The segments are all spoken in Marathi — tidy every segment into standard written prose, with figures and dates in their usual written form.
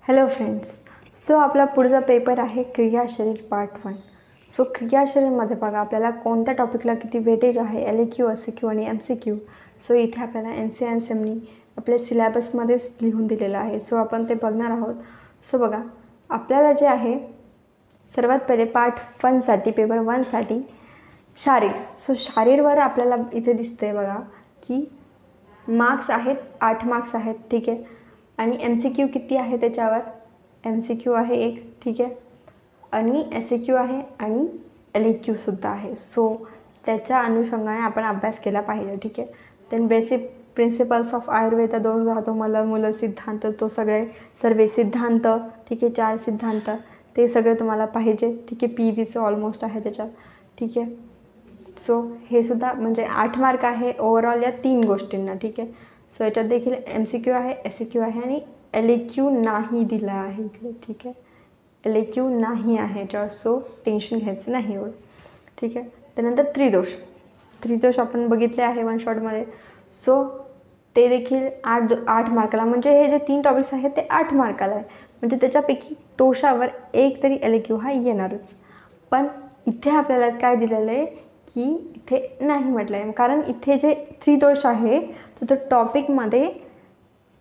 Hello friends. सो आपला पुढचा पेपर आहे क्रियाशरीर पार्ट 1. सो क्रियाशरीरमध्ये बघा आपल्याला कोणत्या टॉपिकला किती वेटेज आहे, LAQ, SAQ आणि MCQ. सो इथे आपल्याला NCNSMनी आपल्या सिलेबसमध्येच लिहून दिलेलं आहे. सो आपण ते बघणार आहोत. सो बघा आपल्याला जे आहे सर्वात पहिले पार्ट 1साठी पेपर 1साठी शारीर. सो शारीरवर आपल्याला इथे दिसतंय बघा की मार्क्स आहेत 8 मार्क्स आहेत. ठीक आहे. आणि MCQ किती आहे त्याच्यावर, MCQ आहे 1. ठीक आहे. आणि SAQ आहे आणि LAQ सुद्धा आहे. सो त्याच्या अनुषंगाने आपण अभ्यास केला पाहिजे. ठीक आहे. Then basic principles of Ayurveda 2 राहतो, मूल सिद्धांत, तो सगळे सर्व सिद्धांत. ठीक आहे. 4 सिद्धांत ते सगळे तुम्हाला पाहिजे. ठीक आहे. PVचं ऑलमोस्ट आहे त्याच्यात. ठीक आहे. सो हे सुद्धा म्हणजे 8 मार्क आहे ओव्हरऑल या 3 गोष्टींना. ठीक आहे. सो याच्यात देखील MCQ आहे, SAQ आहे आणि LAQ नाही दिला आहे इकडे. ठीक आहे. LAQ नाही आहे याच्यावर. सो टेन्शन घ्यायचं नाही एवढं. ठीक आहे. त्यानंतर त्रिदोष आपण बघितले आहे 1 शॉटमध्ये. सो ते देखील 8 मार्काला, म्हणजे हे जे 3 टॉपिक्स आहेत ते 8 मार्काला आहे. म्हणजे त्याच्यापैकी दोषावर एक तरी LAQ हा येणारच. पण इथे आपल्याला काय दिलेलं आहे की इथे नाही म्हटलं आहे, कारण इथे जे त्रिदोष आहे तर टॉपिकमध्ये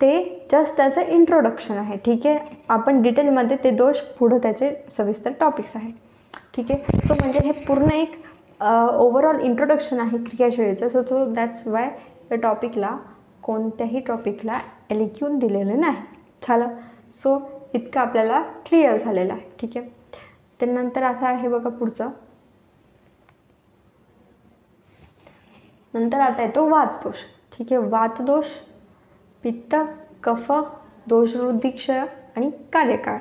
ते जस्ट त्याचं इंट्रोडक्शन आहे. ठीक आहे. आपण डिटेलमध्ये ते दोष पुढं त्याचे सविस्तर टॉपिक्स आहे. ठीक आहे. सो म्हणजे हे पूर्ण एक ओव्हरऑल इंट्रोडक्शन आहे क्रियाशरीरचं. सो दॅट्स वाय त्या टॉपिकला कोणत्याही टॉपिकला LAQ दिलेलं नाही. झालं. सो इतकं आपल्याला क्लिअर झालेलं आहे. ठीक आहे. त्यानंतर असं आहे बघा पुढचं. नंतर आता येतो वातदोष. ठीक आहे. वातदोष पित्त, कफ, दोषवृद्धी, क्षय आणि कार्यकाळ.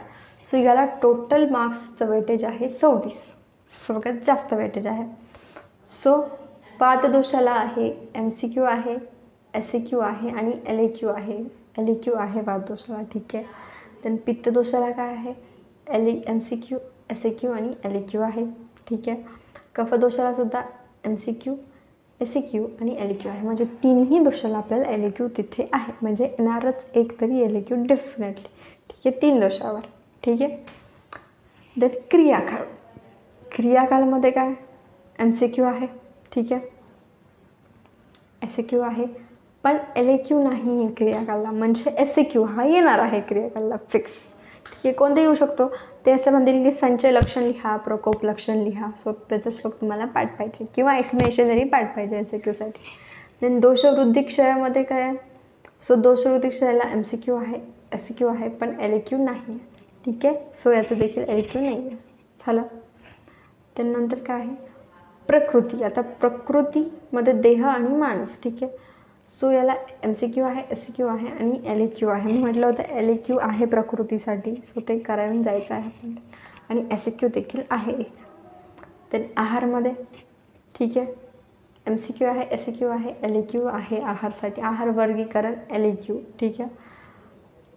सो याला टोटल मार्क्सचं वेटेज आहे 26. सगळ्यात जास्त वेटेज आहे. सो वातदोषाला आहे MCQ आहे, SAQ आहे आणि LAQ आहे. LAQ आहे वातदोषाला. ठीक आहे. देन पित्तदोषाला काय आहे, MCQ, SAQ आणि LAQ आहे. ठीक आहे. कफदोषाला सुद्धा MCQ, SAQ आणि LAQ आहे. म्हणजे 3ही दोषाला आपल्याला LAQ तिथे आहे. म्हणजे येणारच एक तरी LAQ डेफिनेटली. ठीक आहे. 3 दोषावर. ठीक आहे. देन क्रियाकाळमध्ये काय MCQ आहे. ठीक आहे. SAQ आहे पण LAQ नाही आहे क्रियाकाळला. म्हणजे SAQ हा येणार आहे क्रियाकाळला फिक्स. ठीक आहे. कोणते येऊ शकतो ते असं म्हणतील की संचय लक्षण लिहा, प्रकोप लक्षण लिहा. सो त्याचा श्लोक तुम्हाला पाठ पाहिजे किंवा एक्सप्लेनेशन जरी पाठ पाहिजे SAQसाठी. देन दोषवृद्धी क्षयामध्ये काय आहे, सो दोषवृद्धी क्षयाला MCQ आहे, SAQ आहे पण LAQ नाही आहे. ठीक आहे. सो याचं देखील LAQ नाही आहे. झालं. त्यानंतर काय आहे प्रकृती. आता प्रकृतीमध्ये देह आणि मानस. ठीक आहे. सो याला MCQ आहे, SAQ आहे आणि LAQ आहे. मी म्हटलं होतं LAQ आहे प्रकृतीसाठी. सो ते करायला जायचं आहे आपण. आणि SAQ देखील आहे. तर आहारमध्ये ठीक आहे MCQ आहे, SAQ आहे, LAQ आहे आहारसाठी. आहार वर्गीकरण LAQ. ठीक आहे.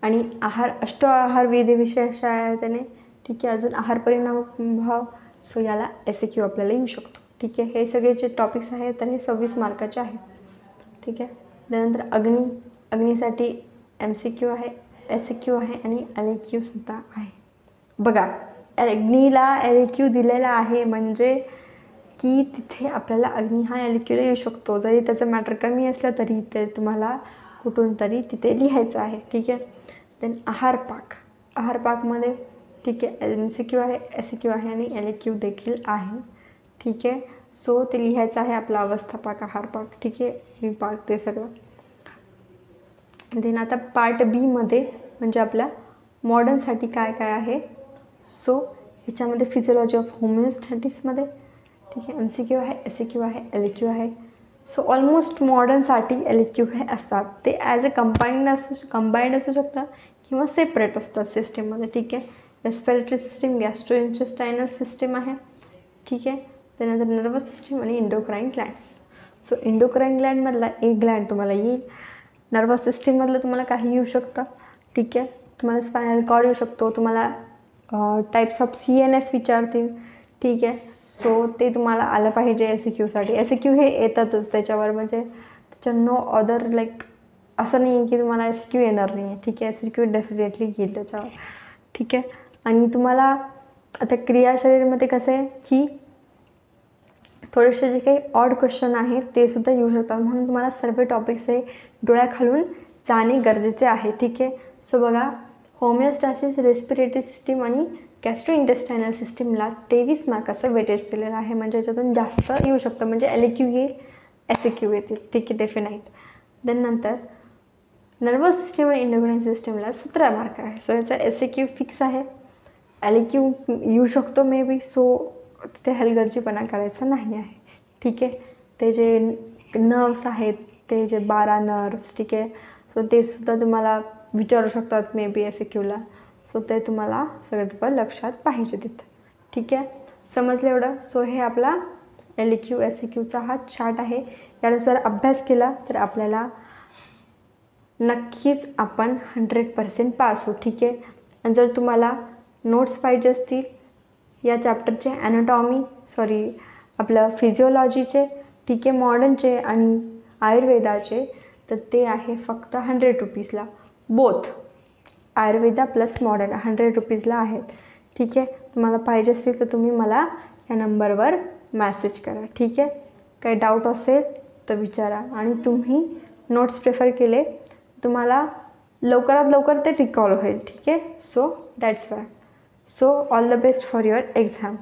आणि आहार आहार विधिविशेष आहे त्याने. ठीक आहे. अजून आहार परिणाम भाव. सो याला SAQ आपल्याला येऊ शकतो. ठीक आहे. हे सगळे जे टॉपिक्स आहेत तर हे 26 मार्काचे आहेत. ठीक आहे. त्यानंतर अग्नीसाठी MCQ आहे, SAQ आहे आणि LAQ सुद्धा आहे. बघा अग्नीला LAQ दिलेला आहे म्हणजे की तिथे आपल्याला अग्नी हा LAQला येऊ शकतो. जरी त्याचं मॅटर कमी असलं तरी ते तुम्हाला कुठून तरी तिथे लिहायचं आहे. ठीक आहे. देन आहारपाकमध्ये ठीक आहे MCQ आहे, SAQ आहे आणि LAQ देखील आहे. ठीक आहे. सो ते लिहायचं आहे आपला अवस्थापाक, आहारपाक. ठीक आहे. विपाक ते सगळं. देन आता पार्ट Bमध्ये म्हणजे आपल्या मॉडर्नसाठी काय काय आहे. सो ह्याच्यामध्ये फिजिओलॉजी ऑफ होमिओस्टॅटिसमध्ये ठीक आहे MCQ आहे, SAQ आहे, LAQ आहे. सो ऑलमोस्ट मॉडर्नसाठी LAQ हे असतात. ते ॲज अ कंबाईंड असू शकतात किंवा सेपरेट असतात सिस्टीममध्ये. ठीक आहे. रेस्पिरेटरी सिस्टीम, गॅस्ट्रोइंटेस्टायनल सिस्टीम आहे. ठीक आहे. त्यानंतर नर्वस सिस्टीम आणि इंडोक्राईन ग्लँड्स. सो इंडोक्राईन ग्लँडमधला एक ग्लँड तुम्हाला येईल. नर्वस सिस्टीममधलं तुम्हाला काही येऊ शकतं. ठीक आहे. तुम्हाला स्पायनल कॉर्ड येऊ शकतो. तुम्हाला टाईप्स ऑफ CNS विचारतील. ठीक आहे. सो ते तुम्हाला आलं पाहिजे SAQसाठी. SAQ हे येतातच त्याच्यावर, म्हणजे त्याच्या नो अदर लाईक असं नाही आहे की तुम्हाला एस क्यू येणार नाही आहे, ठीक आहे. एस क्यू डेफिनेटली येईल त्याच्यावर, ठीक आहे. आणि तुम्हाला आता क्रियाशरीरमध्ये कसं आहे की थोडेसे जे काही ऑड क्वेश्चन आहेत ते सुद्धा येऊ शकतात, म्हणून तुम्हाला सर्व टॉपिक्स हे डोळ्याखालून जाणे गरजेचे आहे, ठीक आहे. सो बघा, होमिओस्टॅसिस, रेस्पिरेटरी सिस्टीम आणि गॅस्ट्रो इंटेस्टायनल सिस्टीमला 23 मार्काचं वेटेज दिलेलं आहे, म्हणजे याच्यातून जास्त येऊ शकतं, म्हणजे LAQ येईल, SAQ येतील, ठीक आहे, डेफिनाईट. देन नंतर नर्वस सिस्टीम आणि इंडोक्राईन सिस्टीमला 17 मार्क आहे. सो याचा SAQ फिक्स आहे, LAQ येऊ शकतो मे बी. सो तिथे हलगर्जीपणा करायचा नाही आहे, ठीक आहे. ते जे नर्व्स आहेत, ते जे 12 नर्व्स, ठीक आहे, सो ते सुद्धा तुम्हाला विचारू शकतात मे बी SAQला. सो ते तुम्हाला सगळं लक्षात पाहिजे तिथं, ठीक आहे. समजलं एवढं. सो हे आपला LAQ SAQचा हा चार्ट आहे. यानुसार अभ्यास केला तर आपल्याला नक्कीच आपण 100% पास हो, ठीक आहे. आणि जर तुम्हाला नोट्स पाहिजे असतील या चॅप्टरचे, आपलं फिजिओलॉजीचे, ठीक आहे, मॉडर्नचे आणि आयुर्वेदाचे, तर ते आहे फक्त 100 रुपीजला. बोथ आयुर्वेदा प्लस मॉडर्न 100 रुपीजला आहेत, ठीक आहे. तुम्हाला पाहिजे असतील तर तुम्ही मला या नंबरवर मॅसेज करा, ठीक आहे. काही डाऊट असेल तर विचारा, आणि तुम्ही नोट्स प्रेफर केले तुम्हाला लवकरात लवकर ते रिकॉल होईल, ठीक आहे. So that's why. So all the best for your exam.